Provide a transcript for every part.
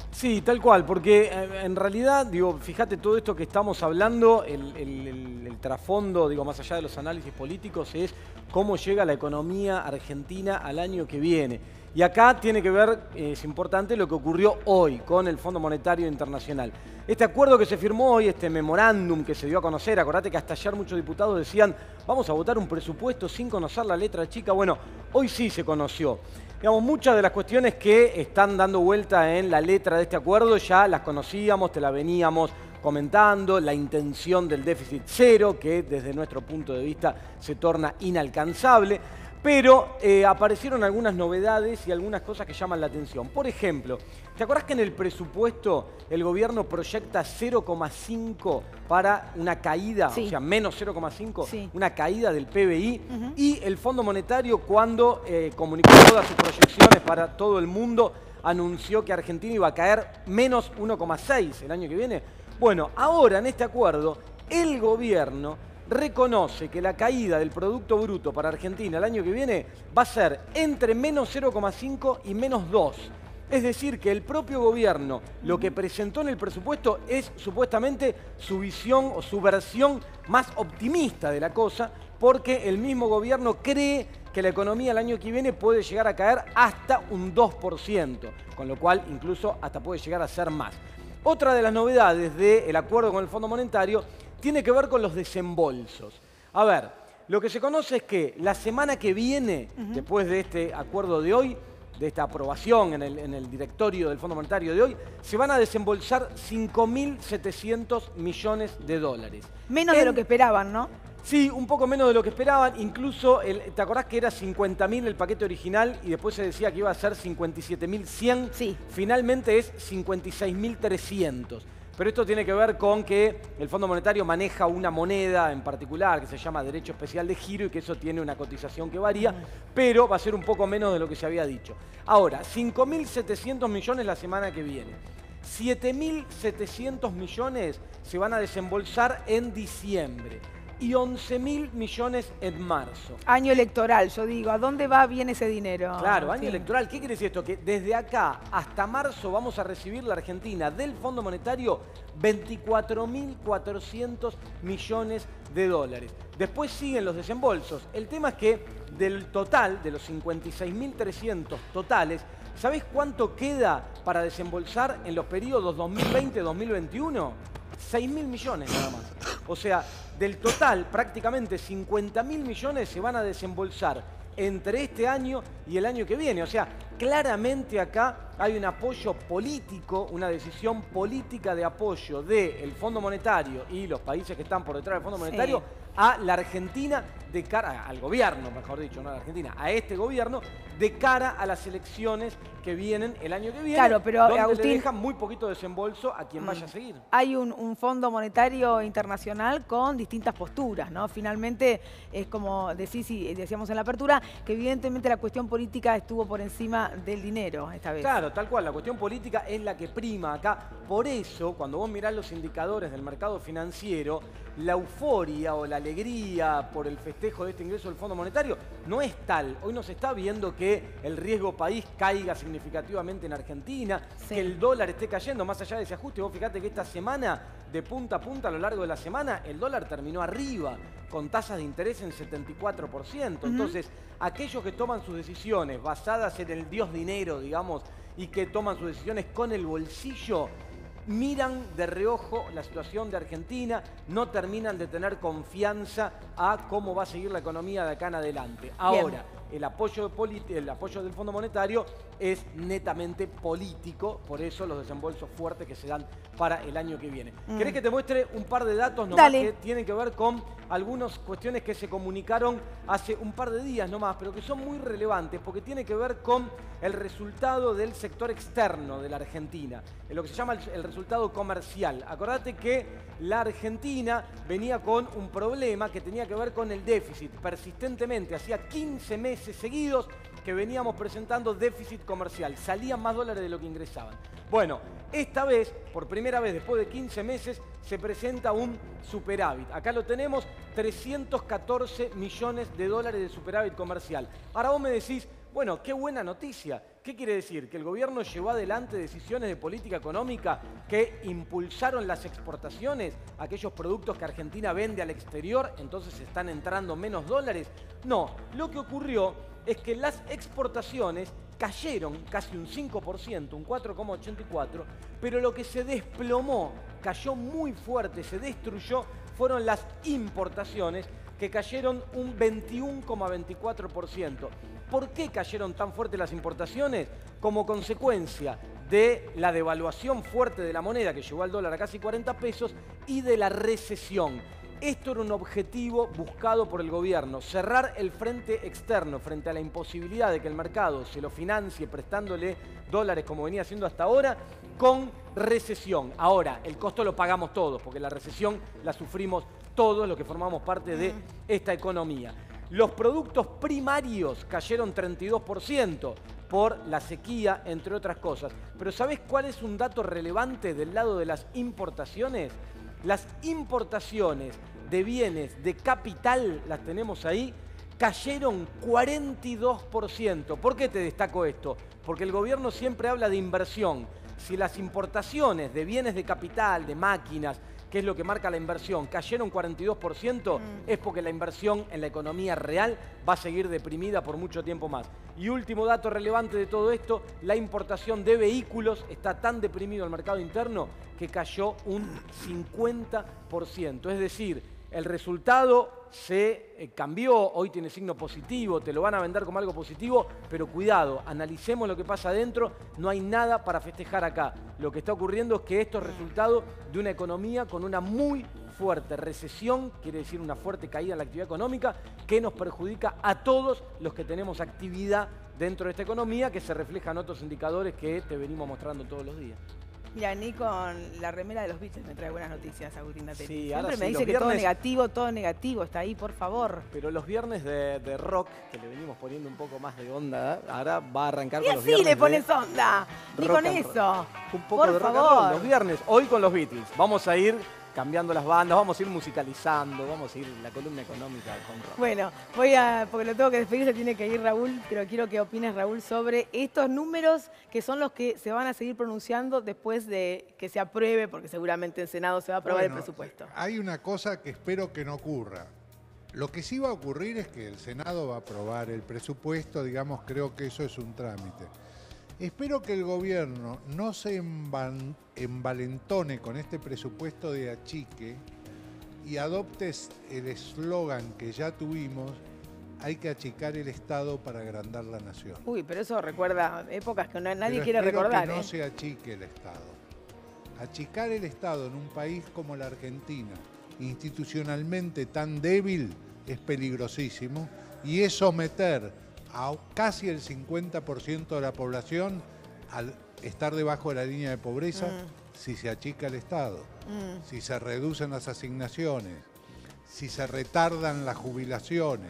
Sí, tal cual, porque en realidad, digo, fíjate todo esto que estamos hablando, el trasfondo, digo, más allá de los análisis políticos, es cómo llega la economía argentina al año que viene. Y acá tiene que ver, es importante, lo que ocurrió hoy con el Fondo Monetario Internacional. Este acuerdo que se firmó hoy, este memorándum que se dio a conocer, acordate que hasta ayer muchos diputados decían, vamos a votar un presupuesto sin conocer la letra chica. Bueno, hoy sí se conoció. Digamos, muchas de las cuestiones que están dando vuelta en la letra de este acuerdo ya las conocíamos, te la veníamos comentando, la intención del déficit cero, que desde nuestro punto de vista se torna inalcanzable, pero aparecieron algunas novedades y algunas cosas que llaman la atención. Por ejemplo, ¿te acordás que en el presupuesto el gobierno proyecta 0,5 para una caída, sí, o sea, menos 0,5, sí, una caída del PBI? Y el Fondo Monetario, cuando comunicó todas sus proyecciones para todo el mundo, anunció que Argentina iba a caer menos 1,6 el año que viene? Bueno, ahora en este acuerdo, el gobierno reconoce que la caída del Producto Bruto para Argentina el año que viene va a ser entre menos 0,5 y menos 2. Es decir, que el propio gobierno lo que presentó en el presupuesto es supuestamente su visión o su versión más optimista de la cosa, porque el mismo gobierno cree que la economía el año que viene puede llegar a caer hasta un 2%, con lo cual incluso hasta puede llegar a ser más. Otra de las novedades del acuerdo con el Fondo Monetario tiene que ver con los desembolsos. A ver, lo que se conoce es que la semana que viene, después de este acuerdo de hoy, de esta aprobación en el directorio del Fondo Monetario de hoy, se van a desembolsar 5.700 millones de dólares. Menos de lo que esperaban, ¿no? Sí, un poco menos de lo que esperaban. Incluso, ¿te acordás que era 50.000 el paquete original y después se decía que iba a ser 57.100? Sí. Finalmente es 56.300. Pero esto tiene que ver con que el Fondo Monetario maneja una moneda en particular que se llama Derecho Especial de Giro y que eso tiene una cotización que varía, pero va a ser un poco menos de lo que se había dicho. Ahora, 5.700 millones la semana que viene. 7.700 millones se van a desembolsar en diciembre y 11.000 millones en marzo. Año electoral, yo digo, ¿a dónde va bien ese dinero? Claro, año Sí. electoral. ¿Qué quiere decir esto? Que desde acá hasta marzo vamos a recibir la Argentina del Fondo Monetario 24.400 millones de dólares. Después siguen los desembolsos. El tema es que del total, de los 56.300 totales, ¿sabés cuánto queda para desembolsar en los periodos 2020-2021? 6.000 millones nada más. O sea, del total, prácticamente 50.000 millones se van a desembolsar entre este año y el año que viene. O sea, claramente acá hay un apoyo político, una decisión política de apoyo del Fondo Monetario y los países que están por detrás del Fondo Monetario a la Argentina, de cara al gobierno, mejor dicho, no a la Argentina, a este gobierno, de cara a las elecciones que vienen el año que viene, claro, pero, donde Agustín, le dejan muy poquito desembolso a quien vaya a seguir. Hay un Fondo Monetario Internacional con distintas posturas, ¿no? Finalmente, es como decís y decíamos en la apertura, que evidentemente la cuestión política estuvo por encima del dinero esta vez. Claro, tal cual, la cuestión política es la que prima acá. Por eso, cuando vos mirás los indicadores del mercado financiero, la euforia o la alegría por el festejo de este ingreso del Fondo Monetario no es tal. Hoy no se está viendo que el riesgo país caiga significativamente en Argentina, que el dólar esté cayendo más allá de ese ajuste. Vos fíjate que esta semana, de punta a punta a lo largo de la semana, el dólar terminó arriba, con tasas de interés en 74%. Entonces, aquellos que toman sus decisiones basadas en el dios dinero, digamos, y que toman sus decisiones con el bolsillo, miran de reojo la situación de Argentina, no terminan de tener confianza a cómo va a seguir la economía de acá en adelante. Ahora, el apoyo del Fondo Monetario es netamente político, por eso los desembolsos fuertes que se dan para el año que viene. ¿Querés que te muestre un par de datos nomás que tienen que ver con algunas cuestiones que se comunicaron hace un par de días nomás, pero que son muy relevantes porque tiene que ver con el resultado del sector externo de la Argentina, en lo que se llama el resultado comercial. Acordate que la Argentina venía con un problema que tenía que ver con el déficit. Persistentemente, hacía 15 meses seguidos que veníamos presentando déficit comercial. Salían más dólares de lo que ingresaban. Bueno, esta vez, por primera vez después de 15 meses, se presenta un superávit. Acá lo tenemos, 314 millones de dólares de superávit comercial. Ahora vos me decís, Bueno, qué buena noticia. ¿Qué quiere decir? Que el gobierno llevó adelante decisiones de política económica que impulsaron las exportaciones, aquellos productos que Argentina vende al exterior, entonces están entrando menos dólares. No, lo que ocurrió es que las exportaciones cayeron casi un 5%, un 4,84%, pero lo que se desplomó, cayó muy fuerte, se destruyó, fueron las importaciones, que cayeron un 21,24%. ¿Por qué cayeron tan fuerte las importaciones? Como consecuencia de la devaluación fuerte de la moneda, que llegó al dólar a casi 40 pesos, y de la recesión. Esto era un objetivo buscado por el gobierno, cerrar el frente externo frente a la imposibilidad de que el mercado se lo financie prestándole dólares como venía haciendo hasta ahora, con recesión. Ahora, el costo lo pagamos todos, porque la recesión la sufrimos todos los que formamos parte de esta economía. Los productos primarios cayeron 32% por la sequía, entre otras cosas. Pero ¿sabés cuál es un dato relevante del lado de las importaciones? Las importaciones de bienes de capital, las tenemos ahí, cayeron 42%. ¿Por qué te destaco esto? Porque el gobierno siempre habla de inversión. Si las importaciones de bienes de capital, de máquinas, que es lo que marca la inversión, cayeron 42%, es porque la inversión en la economía real va a seguir deprimida por mucho tiempo más. Y último dato relevante de todo esto, la importación de vehículos está tan deprimido el mercado interno que cayó un 50%. Es decir, el resultado se cambió, hoy tiene signo positivo, te lo van a vender como algo positivo, pero cuidado, analicemos lo que pasa adentro, no hay nada para festejar acá. Lo que está ocurriendo es que esto es resultado de una economía con una muy fuerte recesión, quiere decir una fuerte caída en la actividad económica, que nos perjudica a todos los que tenemos actividad dentro de esta economía, que se refleja en otros indicadores que te venimos mostrando todos los días. Mira, ni con la remera de los Beatles me trae buenas noticias, Agustín Datteri. Sí, siempre sí, me dice que viernes, todo negativo, está ahí, por favor. pero los viernes de rock, que le venimos poniendo un poco más de onda, ahora va a arrancar Y con los así viernes le pones onda, ni rock con and roll. eso. Un poco Por de rock and favor. roll los viernes, hoy con los Beatles. Vamos a ir cambiando las bandas, vamos a ir musicalizando, vamos a ir la columna económica con rock. Bueno, porque lo tengo que despedir, se tiene que ir Raúl, pero quiero que opines, Raúl, sobre estos números que son los que se van a seguir pronunciando después de que se apruebe, porque seguramente en Senado se va a aprobar el presupuesto. Hay una cosa que espero que no ocurra. Lo que sí va a ocurrir es que el Senado va a aprobar el presupuesto, digamos, creo que eso es un trámite. Espero que el gobierno no se envalentone con este presupuesto de achique y adopte el eslogan que ya tuvimos: hay que achicar el Estado para agrandar la nación. Uy, pero eso recuerda épocas que nadie Pero quiere espero recordar. que no se achique el Estado. Achicar el Estado en un país como la Argentina, institucionalmente tan débil, es peligrosísimo y es someter a casi el 50% de la población al estar debajo de la línea de pobreza si se achica el Estado, si se reducen las asignaciones, si se retardan las jubilaciones,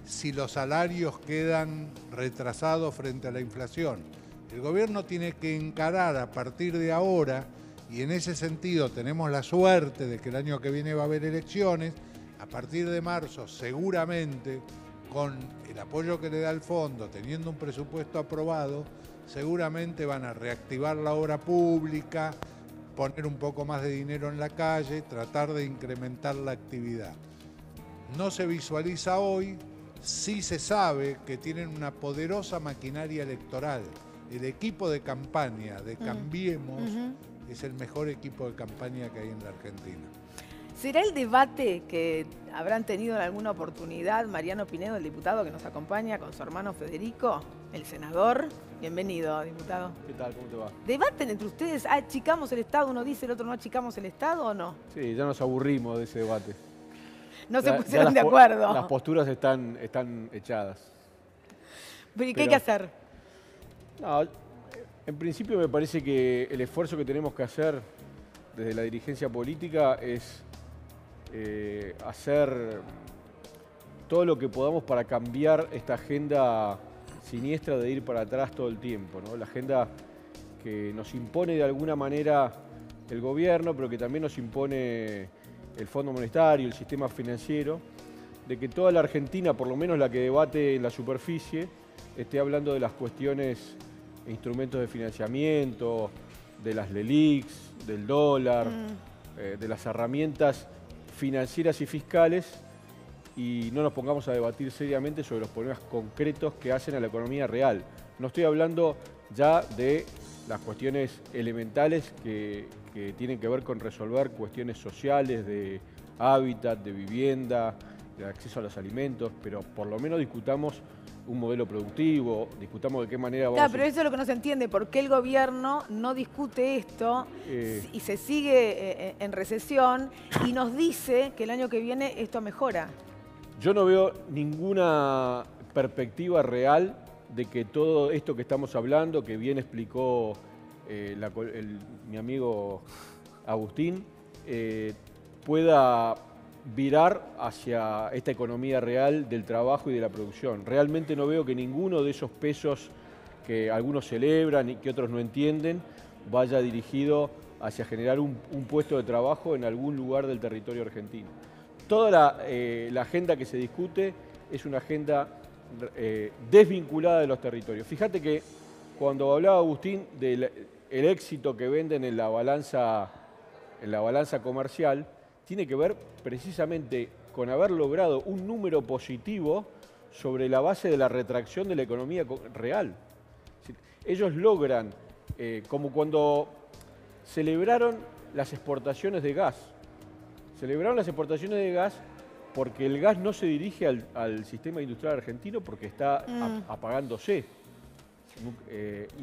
si los salarios quedan retrasados frente a la inflación. El gobierno tiene que encarar a partir de ahora, y en ese sentido tenemos la suerte de que el año que viene va a haber elecciones, a partir de marzo seguramente, con el apoyo que le da el fondo, teniendo un presupuesto aprobado, seguramente van a reactivar la obra pública, poner un poco más de dinero en la calle, tratar de incrementar la actividad. No se visualiza hoy, sí se sabe que tienen una poderosa maquinaria electoral. El equipo de campaña de Cambiemos es el mejor equipo de campaña que hay en la Argentina. ¿Será el debate que habrán tenido en alguna oportunidad Mariano Pinedo, el diputado que nos acompaña, con su hermano Federico, el senador? Bienvenido, diputado. ¿Qué tal? ¿Cómo te va? ¿Debaten entre ustedes? ¿Achicamos el Estado? ¿Uno dice, el otro no achicamos el Estado o no? Sí, ya nos aburrimos de ese debate. No se Ya pusieron de acuerdo. Las posturas están echadas. ¿Pero y qué hay que hacer? No, en principio me parece que el esfuerzo que tenemos que hacer desde la dirigencia política es hacer todo lo que podamos para cambiar esta agenda siniestra de ir para atrás todo el tiempo, ¿no? La agenda que nos impone de alguna manera el gobierno, pero que también nos impone el Fondo Monetario, el sistema financiero, de que toda la Argentina, por lo menos la que debate en la superficie, esté hablando de las cuestiones e instrumentos de financiamiento, de las LELIQs, del dólar, de las herramientas financieras y fiscales, y no nos pongamos a debatir seriamente sobre los problemas concretos que hacen a la economía real. No estoy hablando ya de las cuestiones elementales que tienen que ver con resolver cuestiones sociales, de hábitat, de vivienda, de acceso a los alimentos, pero por lo menos discutamos un modelo productivo, discutamos de qué manera vamos Claro, pero eso es lo que no se entiende. ¿Por qué el gobierno no discute esto y se sigue en recesión y nos dice que el año que viene esto mejora? Yo no veo ninguna perspectiva real de que todo esto que estamos hablando, que bien explicó mi amigo Agustín, pueda virar hacia esta economía real del trabajo y de la producción. Realmente no veo que ninguno de esos pesos que algunos celebran y que otros no entienden vaya dirigido hacia generar un puesto de trabajo en algún lugar del territorio argentino. Toda la agenda que se discute es una agenda desvinculada de los territorios. Fíjate que cuando hablaba Agustín del éxito que venden en la balanza comercial, tiene que ver precisamente con haber logrado un número positivo sobre la base de la retracción de la economía real. Ellos logran, como cuando celebraron las exportaciones de gas. Celebraron las exportaciones de gas porque el gas no se dirige al sistema industrial argentino porque está apagándose.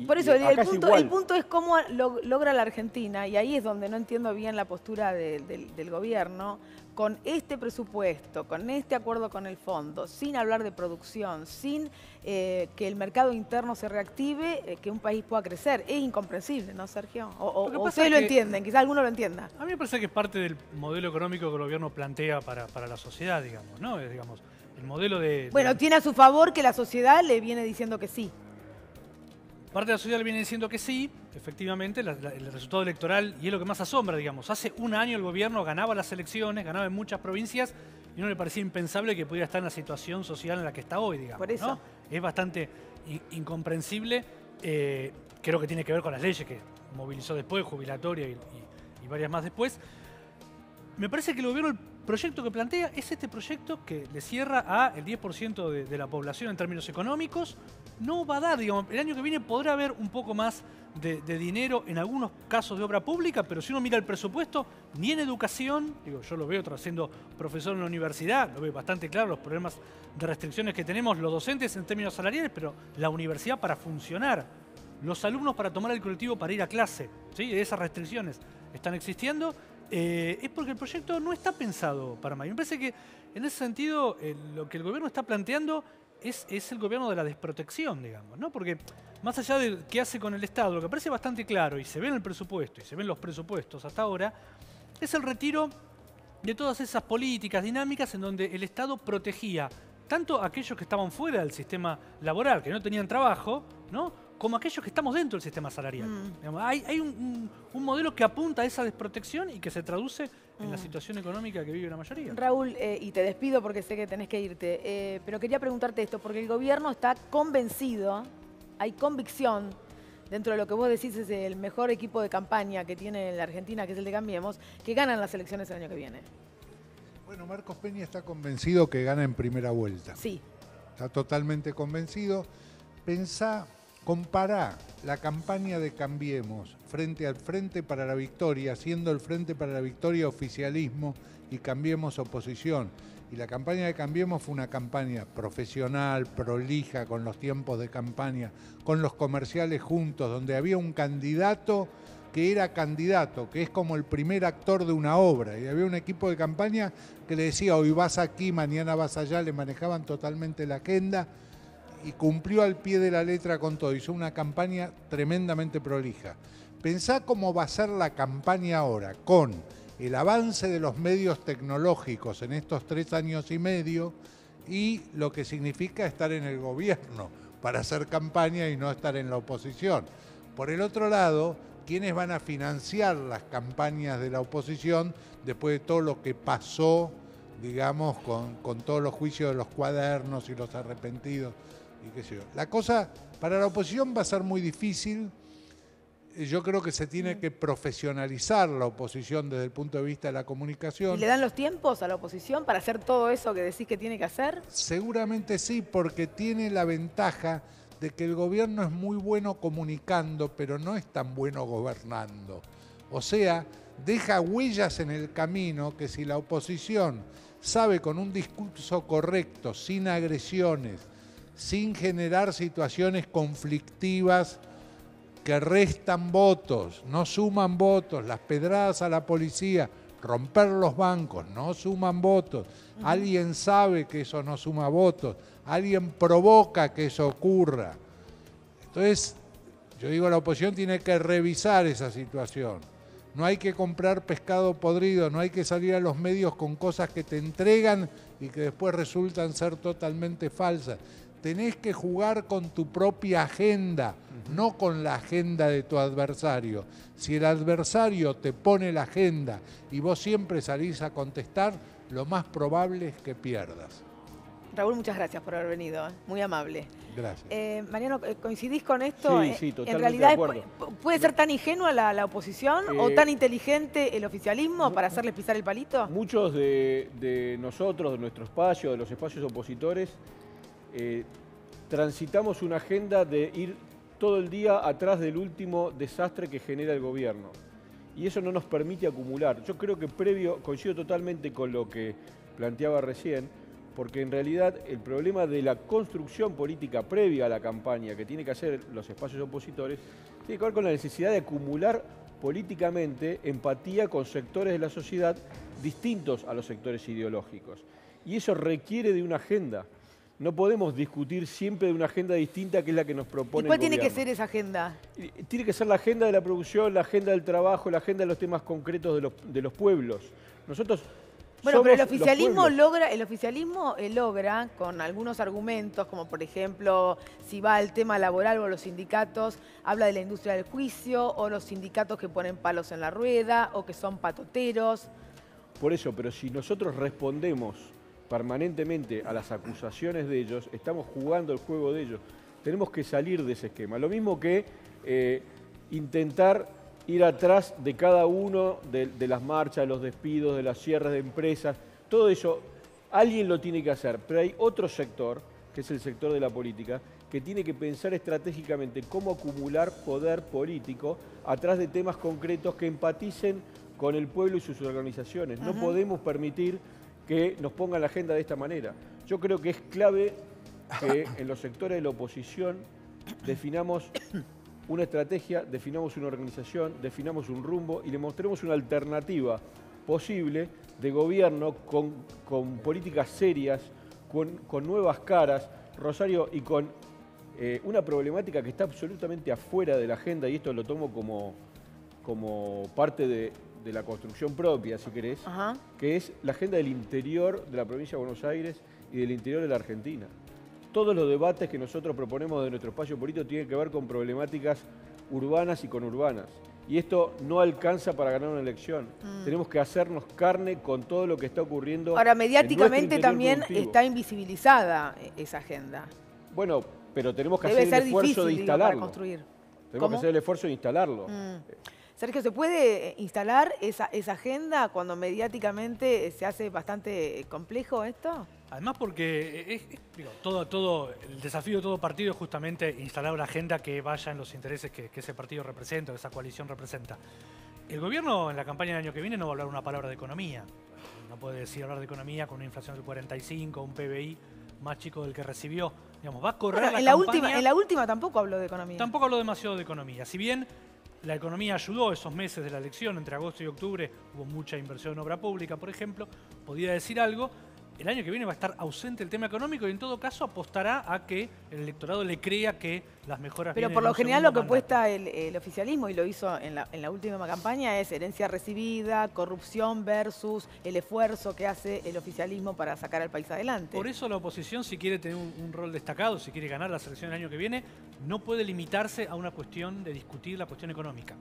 Por eso, el punto es cómo logra la Argentina, y ahí es donde no entiendo bien la postura del gobierno, con este presupuesto, con este acuerdo con el fondo, sin hablar de producción, sin que el mercado interno se reactive, que un país pueda crecer. Es incomprensible, ¿no, Sergio? O ustedes lo entienden, quizás alguno lo entienda. A mí me parece que es parte del modelo económico que el gobierno plantea para la sociedad, digamos, ¿no? Es, digamos, el modelo de... Bueno, tiene a su favor que la sociedad le viene diciendo que sí. Parte de la sociedad le viene diciendo que sí, efectivamente, el resultado electoral, y es lo que más asombra, digamos. Hace un año el gobierno ganaba las elecciones, ganaba en muchas provincias, y no le parecía impensable que pudiera estar en la situación social en la que está hoy, digamos. Por eso. ¿No? Es bastante incomprensible. Creo que tiene que ver con las leyes que movilizó después, jubilatoria y varias más después. Me parece que el gobierno, el proyecto que plantea es este proyecto que le cierra a el 10% de la población en términos económicos. No va a dar, digamos, el año que viene podrá haber un poco más de dinero en algunos casos de obra pública, pero si uno mira el presupuesto, ni en educación, digo, yo lo veo siendo profesor en la universidad, lo veo bastante claro, los problemas de restricciones que tenemos los docentes en términos salariales, pero la universidad para funcionar, los alumnos para tomar el colectivo para ir a clase, ¿sí? Esas restricciones están existiendo. Es porque el proyecto no está pensado para más. Me parece que en ese sentido lo que el gobierno está planteando es el gobierno de la desprotección, digamos, ¿no? Porque más allá de qué hace con el Estado, lo que parece bastante claro, y se ve en el presupuesto, y se ven los presupuestos hasta ahora, es el retiro de todas esas políticas dinámicas en donde el Estado protegía tanto a aquellos que estaban fuera del sistema laboral, que no tenían trabajo, ¿no?, como aquellos que estamos dentro del sistema salarial. Digamos, hay un modelo que apunta a esa desprotección y que se traduce en la situación económica que vive la mayoría. Raúl, y te despido porque sé que tenés que irte, pero quería preguntarte esto, porque el gobierno está convencido, hay convicción, dentro de lo que vos decís es el mejor equipo de campaña que tiene la Argentina, que es el de Cambiemos, que ganan las elecciones el año que viene. Bueno, Marcos Peña está convencido que gana en primera vuelta. Sí. Está totalmente convencido. Compará la campaña de Cambiemos frente al Frente para la Victoria, siendo el Frente para la Victoria oficialismo y Cambiemos oposición. Y la campaña de Cambiemos fue una campaña profesional, prolija, con los tiempos de campaña, con los comerciales juntos, donde había un candidato que era candidato, que es como el primer actor de una obra. Y había un equipo de campaña que le decía, hoy vas aquí, mañana vas allá, le manejaban totalmente la agenda. Y cumplió al pie de la letra con todo. Hizo una campaña tremendamente prolija. Pensá cómo va a ser la campaña ahora, con el avance de los medios tecnológicos en estos 3 años y medio y lo que significa estar en el gobierno para hacer campaña y no estar en la oposición. Por el otro lado, ¿quiénes van a financiar las campañas de la oposición después de todo lo que pasó, digamos, con todos los juicios de los cuadernos y los arrepentidos y qué sé yo. La cosa para la oposición va a ser muy difícil. Yo creo que se tiene que profesionalizar la oposición desde el punto de vista de la comunicación. ¿Y le dan los tiempos a la oposición para hacer todo eso que decís que tiene que hacer? Seguramente sí, porque tiene la ventaja de que el gobierno es muy bueno comunicando, pero no es tan bueno gobernando. O sea, deja huellas en el camino que si la oposición sabe con un discurso correcto, sin agresiones, sin generar situaciones conflictivas que restan votos, no suman votos, las pedradas a la policía, romper los bancos, no suman votos. Alguien sabe que eso no suma votos, alguien provoca que eso ocurra. Entonces, yo digo, la oposición tiene que revisar esa situación. No hay que comprar pescado podrido, no hay que salir a los medios con cosas que te entregan y que después resultan ser totalmente falsas. Tenés que jugar con tu propia agenda, no con la agenda de tu adversario. Si el adversario te pone la agenda y vos siempre salís a contestar, lo más probable es que pierdas. Raúl, muchas gracias por haber venido, muy amable. Gracias. Mariano, ¿coincidís con esto? Sí, totalmente en realidad, de acuerdo. ¿puede ser tan ingenua la oposición o tan inteligente el oficialismo para hacerles pisar el palito? Muchos de nosotros, de nuestro espacio, de los espacios opositores, transitamos una agenda de ir todo el día atrás del último desastre que genera el gobierno. Y eso no nos permite acumular. Yo creo que coincido totalmente con lo que planteaba recién, porque en realidad el problema de la construcción política previa a la campaña que tiene que hacer los espacios opositores tiene que ver con la necesidad de acumular políticamente empatía con sectores de la sociedad distintos a los sectores ideológicos. Y eso requiere de una agenda. No podemos discutir siempre de una agenda distinta que es la que nos propone el ¿Y cuál tiene que gobierno. ser esa agenda? Tiene que ser la agenda de la producción, la agenda del trabajo, la agenda de los temas concretos de los pueblos. Nosotros Bueno, pero el somos oficialismo logra con algunos argumentos, como por ejemplo, si va al tema laboral o los sindicatos, habla de la industria del juicio, o los sindicatos que ponen palos en la rueda, o que son patoteros. Por eso, pero si nosotros respondemos permanentemente a las acusaciones de ellos, estamos jugando el juego de ellos. Tenemos que salir de ese esquema. Lo mismo que intentar ir atrás de cada uno de las marchas, de los despidos, de las cierres de empresas. Todo eso, alguien lo tiene que hacer. Pero hay otro sector, que es el sector de la política, que tiene que pensar estratégicamente cómo acumular poder político atrás de temas concretos que empaticen con el pueblo y sus organizaciones. No podemos permitir que nos pongan la agenda de esta manera. Yo creo que es clave que en los sectores de la oposición definamos una estrategia, definamos una organización, definamos un rumbo y le mostremos una alternativa posible de gobierno con políticas serias, con nuevas caras, Rosario, y con una problemática que está absolutamente afuera de la agenda, y esto lo tomo como parte de la construcción propia, si querés, que es la agenda del interior de la provincia de Buenos Aires y del interior de la Argentina. Todos los debates que nosotros proponemos de nuestro espacio político tienen que ver con problemáticas urbanas y conurbanas. Y esto no alcanza para ganar una elección. Tenemos que hacernos carne con todo lo que está ocurriendo. Ahora, mediáticamente también está invisibilizada esa agenda. Bueno, pero tenemos que hacer el esfuerzo de instalarlo. Tenemos que hacer el esfuerzo de instalarlo. Sergio, ¿se puede instalar esa agenda cuando mediáticamente se hace bastante complejo esto? Además porque todo el desafío de todo partido es justamente instalar una agenda que vaya en los intereses que ese partido representa, que esa coalición representa. El gobierno en la campaña del año que viene no va a hablar una palabra de economía. No puede decir hablar de economía con una inflación del 45, un PBI más chico del que recibió. Digamos, va a correr la campaña. En la última tampoco habló de economía. Tampoco habló demasiado de economía. Si bien la economía ayudó esos meses de la elección, entre agosto y octubre hubo mucha inversión en obra pública, por ejemplo, podía decir algo. El año que viene va a estar ausente el tema económico y en todo caso apostará a que el electorado le crea que las mejoras Pero vienen por en lo un general lo que segundo apuesta el oficialismo, y lo hizo en la última campaña, es herencia recibida, corrupción versus el esfuerzo que hace el oficialismo para sacar al país adelante. Por eso la oposición, si quiere tener un rol destacado, si quiere ganar la elección el año que viene, no puede limitarse a una cuestión de discutir la cuestión económica.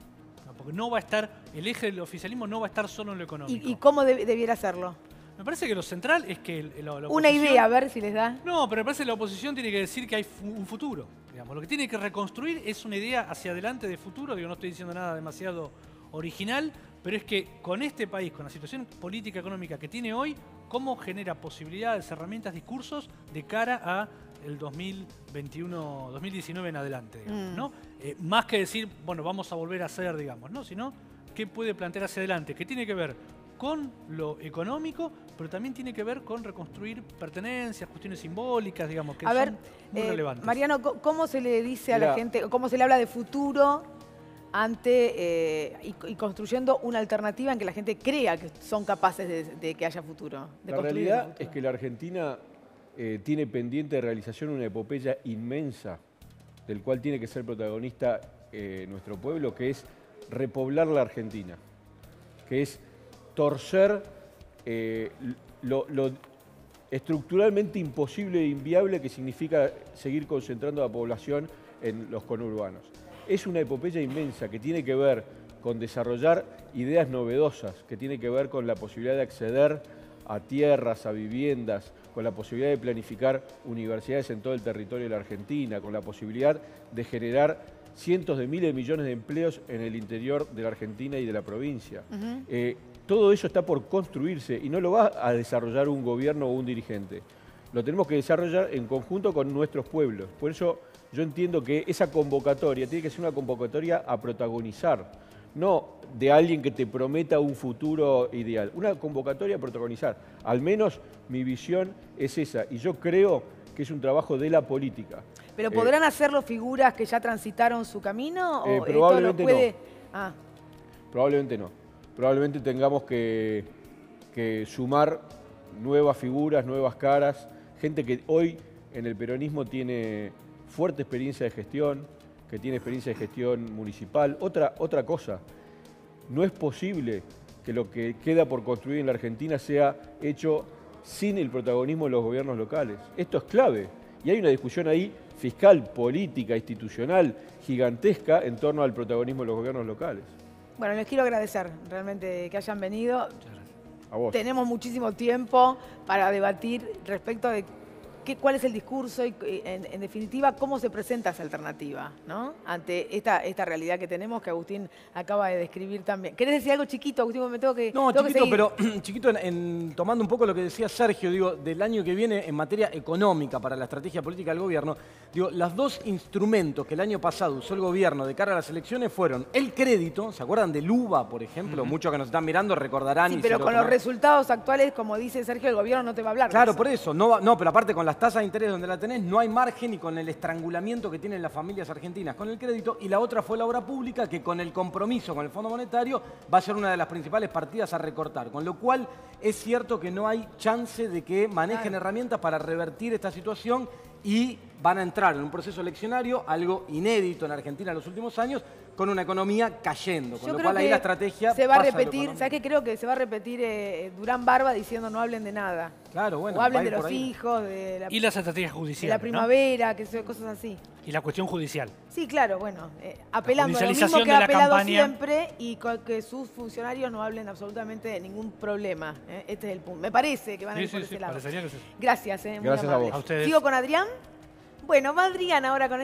No, porque no va a estar, el eje del oficialismo no va a estar solo en lo económico. ¿Y cómo debiera hacerlo? Me parece que lo central es que la Una oposición... idea, a ver si les da. No, pero me parece que la oposición tiene que decir que hay un futuro. Digamos. Lo que tiene que reconstruir es una idea hacia adelante de futuro. Digo, no estoy diciendo nada demasiado original, pero es que con este país, con la situación política económica que tiene hoy, cómo genera posibilidades, herramientas, discursos de cara a el 2021, 2019 en adelante, digamos, ¿no? Más que decir, bueno, vamos a volver a hacer, digamos, ¿no? Sino, ¿qué puede plantear hacia adelante? Que tiene que ver con lo económico, pero también tiene que ver con reconstruir pertenencias, cuestiones simbólicas, digamos, que son muy relevantes. Mariano, ¿cómo se le dice a la gente, cómo se le habla de futuro ante y construyendo una alternativa en que la gente crea que son capaces de que haya futuro? La realidad es que la Argentina tiene pendiente de realización una epopeya inmensa, del cual tiene que ser protagonista nuestro pueblo, que es repoblar la Argentina, que es torcer lo estructuralmente imposible e inviable que significa seguir concentrando a la población en los conurbanos. Es una epopeya inmensa que tiene que ver con desarrollar ideas novedosas, que tiene que ver con la posibilidad de acceder a tierras, a viviendas, con la posibilidad de planificar universidades en todo el territorio de la Argentina, con la posibilidad de generar cientos de miles de millones de empleos en el interior de la Argentina y de la provincia. Todo eso está por construirse y no lo va a desarrollar un gobierno o un dirigente. Lo tenemos que desarrollar en conjunto con nuestros pueblos. Por eso yo entiendo que esa convocatoria tiene que ser una convocatoria a protagonizar, no de alguien que te prometa un futuro ideal. Una convocatoria a protagonizar. Al menos mi visión es esa. Y yo creo que es un trabajo de la política. ¿Pero podrán hacerlo figuras que ya transitaron su camino? ¿O probablemente esto lo puede... no. Probablemente no. Probablemente tengamos que sumar nuevas figuras, nuevas caras, gente que hoy en el peronismo tiene fuerte experiencia de gestión, que tiene experiencia de gestión municipal. Otra cosa, no es posible que lo que queda por construir en la Argentina sea hecho sin el protagonismo de los gobiernos locales. Esto es clave. Y hay una discusión ahí fiscal, política, institucional, gigantesca en torno al protagonismo de los gobiernos locales. Bueno, les quiero agradecer realmente que hayan venido. A vos. Tenemos muchísimo tiempo para debatir respecto de cuál es el discurso y, en definitiva, cómo se presenta esa alternativa, ¿no? Ante esta realidad que tenemos, que Agustín acaba de describir también. ¿Querés decir algo chiquito, Agustín? Me tengo que No, tengo chiquito, que pero chiquito tomando un poco lo que decía Sergio, digo, del año que viene en materia económica para la estrategia política del gobierno, digo, los dos instrumentos que el año pasado usó el gobierno de cara a las elecciones fueron el crédito, ¿se acuerdan del UBA, por ejemplo? Muchos que nos están mirando recordarán. Sí, pero con los resultados actuales, como dice Sergio, el gobierno no te va a hablar. Claro, por eso. No, pero aparte con las tasas de interés donde la tenés, no hay margen y con el estrangulamiento que tienen las familias argentinas con el crédito. Y la otra fue la obra pública, que con el compromiso con el Fondo Monetario va a ser una de las principales partidas a recortar. Con lo cual es cierto que no hay chance de que manejen herramientas para revertir esta situación y van a entrar en un proceso eleccionario, algo inédito en Argentina en los últimos años, con una economía cayendo. Con lo cual ahí la estrategia se va a pasa de lo repetir. económico. ¿Sabes qué? Creo que se va a repetir Durán Barba diciendo no hablen de nada. Claro, bueno. O hablen va a de ir por los ahí. hijos, de la, Y las estrategias de judiciales, la primavera, cosas así. ¿no? Y la cuestión judicial. Sí, claro, bueno, apelando a lo mismo judicialización que de ha la apelado campaña. siempre y que sus funcionarios no hablen absolutamente de ningún problema. Este es el punto. Me parece que van a ir por ese lado. Parecería que sí. Gracias, muy Gracias a amables. vos. A ustedes. ¿Sigo con Adrián? Bueno, va Adrián ahora con